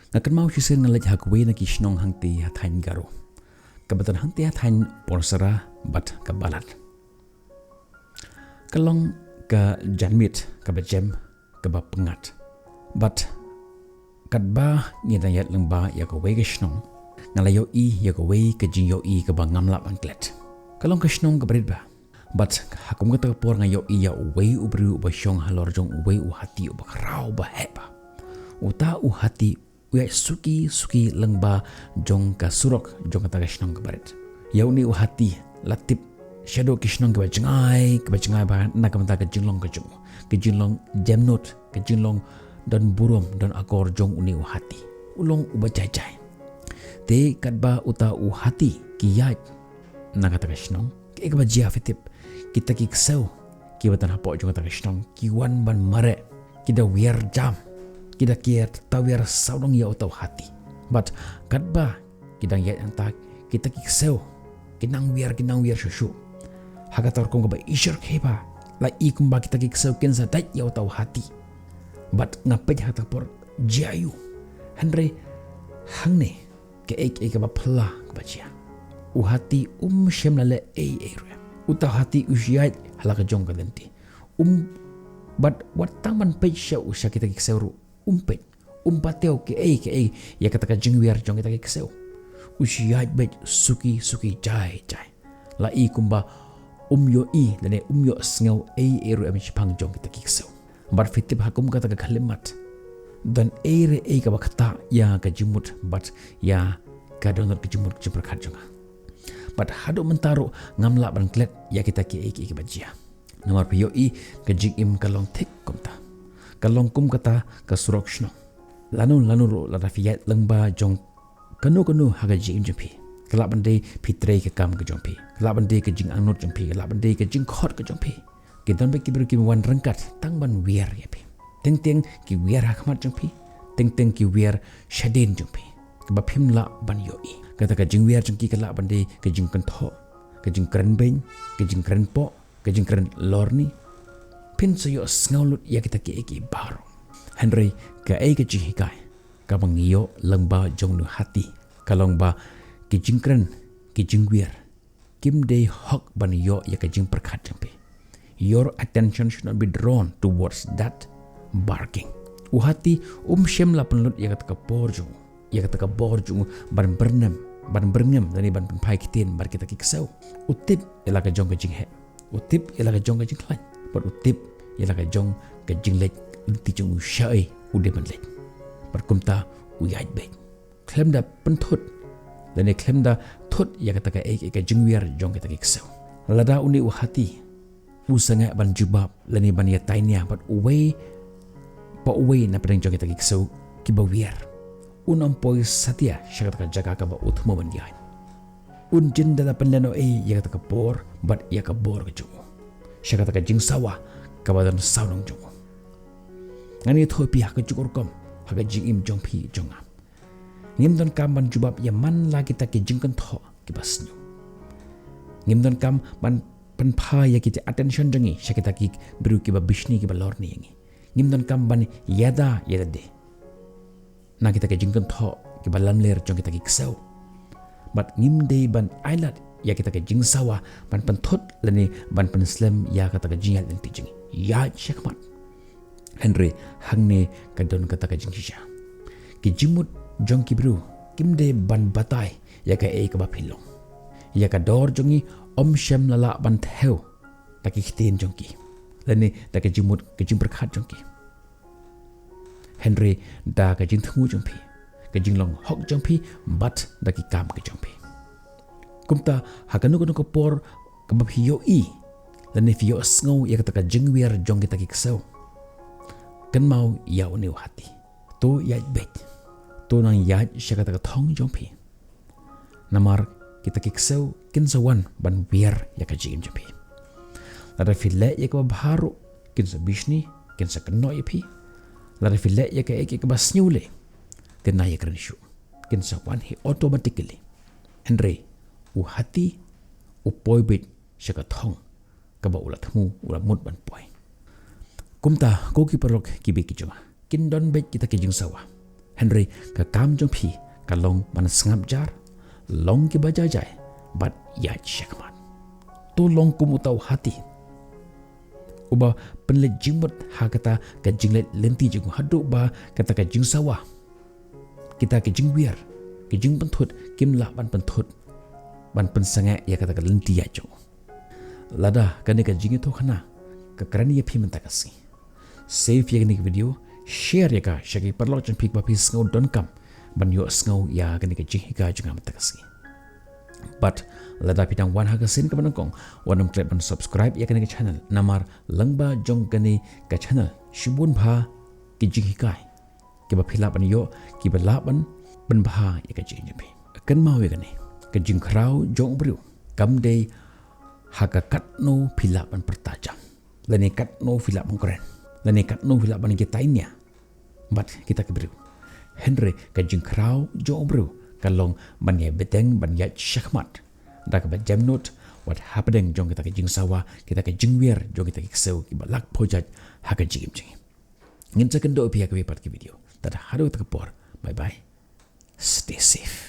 Ngakan mau shisien ngalet kawei na kisnong hangti hatain Garo. Kabatan hangti hatain porsera bat kabalat. Kalong ka janmit kaba jem kaba pengat. Bat kadba ngidayat lyngba ya kawei kisnong ngalayo ya kawei ka jingyo kaba ngamlap angklet. Kalong kisnong kabridba. Bat hakum kata por ngayo ya uwei ubru uba syong halor jong uwei uhati uba karau ba heba. Uta uhati uya suki lyngba jong ka surok jong kata kisnong kabarit. Ya uni uhati latip shadow kisnong kaba jengai ba na kamta ka jinglong ka jong. Ka jinglong jamnot ka jinglong dan burum dan akor jong uni uhati. Ulong uba jai. Te kadba uta uhati ki ieid na kata kisnong. Ka ba jia fitip kita kiksau kibatan hapok jong kata kisnong kiwan ban mare kita wiar jam kita kier tawir saudong ya utau hati. But kadba kidang ieid antak kita kiksau kinang wiar susu. Hakator kong kaba isyar keba la ikumba kita kiksau kinsa dait ya utau hati. But ngapej hatapor jayu Henry hangne ke kaba pla kaba jia. Uhati syem lale utau hati ieid halaka jong kadenti. But wat taman peisha usha kita kiksau umpet pateo ke ya kata ka jingwiar jong kita kiksau. Ieid bet suki jai. La kumba yo dan yo sngew eru pang jong kita kiksau. But fitip hakum kata ka kalimat dan ka bakta ya ka jimut but ya ka donor ka jimut jemperkat jonga. But haduk mentaruh ngamla bangklet ya kita ki bajia. Nomor piyoi ke jingim kalong tik kumta. Kalong kum kata ke surok shno. Lanu ro la ieid lyngba jong kanu haga jingim jempi. Kelak bandai pitrei ke kam ke jompi. Kelak bandai ke jing angnot jempi. Kelak bandai ke jing khot ke jompi. Kitan be kibiru ki wan rengkat tang ban wiar ya pi. Teng ki wiar hakmat jempi. Teng ki wiar shadin jempi. Keba pimla ban yoi. Kata ka jing wiar jengki kelak bandai ke jing kentho, ke jing keren beng, ke jing keren po, ke jing keren lorni. Pin sayo snaulut ya kita ki baro. Henry ka ke jinghikai. Ka bangio lyngba jong nu hati. Kalong ba ke jing keren, ke jing wiar. Kim day hok ban yo ya ke jing perkat jempe. Your attention should not be drawn towards that barking. Uhati syem la penlut ya kata ka porjong. Ya kata ka borjong ban bernem dari ban penpai kitin bar kita kiksau. Utip ialah ka jong ka jinghe. Utip ialah ka jong ka jingleit. But utip ialah ka jong ka jingleit unti jong syai ude banlet. Berkumta ieid bek. Klem da pentut. Dan klem da tut ya kata ka ka jingwiar jong kita kiksau. Lada uni uhati. Usanga ban jubab lani ban ya tainia but uwei na pedang jong kita kiksau kibawiar. Unampoi satia syakata jaga kaba utma bandian. Unjin dala penleno ya kata ka bor but ya ka bor ke jongo. Syakata ka jing sawa kaba dan saunong jongo. Ngani thopi ha ka jukur kom ha ka jingim jong pi jonga. Ngim don kam ban jubab ya man la kita ke jing kan tho ki basnyo. Ngim don kam ban penpa ya kita attention jongi syakata ki beru ki ba bishni ki ba lorni yangi. Ngim don kam ban yada de. Na kita ke jingkan tho ke balam ler jong kita kiksau. But ngim day ban ailat ya kita ke jing sawa ban pentot lani ban penslam ya kata ke jingal dan tijing. Ya syakmat. Henry hangne kadon kata ke jing shisha. Ke jimut jong kibru kim day ban batai ya ke ba pilong. Ya ka dor jongi syem lala ban theo tak kitin jongki. Lani tak ke jimut ke jing berkat jongki. Henry da ka jing thngu jongpi ka jing long hok jongpi but da ki kam ka jongpi kumta hakanu ko por ka ba hiyo lan if yo sngo ya ka jing wiar jong kita kiksau kan mau ya uni hati to ieid bet to nang ieid sya ka thong jongpi namar kita kiksau kin sawan ban wiar ya ka jing jongpi ada file ya ka baharu kin sa bishni kin sa kno ipi la refile ya ka basnyule kena ya krenishu kin sa wan he automatically Henry hati poi bit syaka thong ka ba ulat mu ulat mut ban poi kumta ko ki paralok ki be ki joma kin don bet kita ke jing sawa Henry ka kam jong pi ka long man sngap jar long kiba jajai but ieid shakmat tu long kumutau hati uba penle jimut ha kata ka jingleit lenti jing haduk ba kata ka jing sawa kita ke jing wir ke jing pentut kim la ban pentut ban pensangai ya kata ka lenti ya jo lada kane ka jing itu khana ka karani ya pi menta kasi save ya ni video share ya ka shagi paralok jan pik ba pi sngo.com ban yo sngo ya kane ka jinghikai jang menta kasi but lada pidang wan haga sin ka banangkong wanam click ban subscribe ya kane ka channel namar lyngba jong kane ka channel shibun bha ki jinghikai ki ba phila ban yo ki ba la ban bha ya ka jing pi kan mau ya kane ka jing khrau jong bru kam dei haga kat no phila ban pertajam lane kat no phila ban keren lane kat no phila ban ki tainya but kita ke bru Henry ka jing khrau jong bru kalong banyai beteng banyai shakmat da ka jam note what happening jong kita ke jing sawa kita ke jing wir jong kita ke seu ki balak phojat ha ka jing ngin second do pia ke part ke video tada haru tak por bye bye stay safe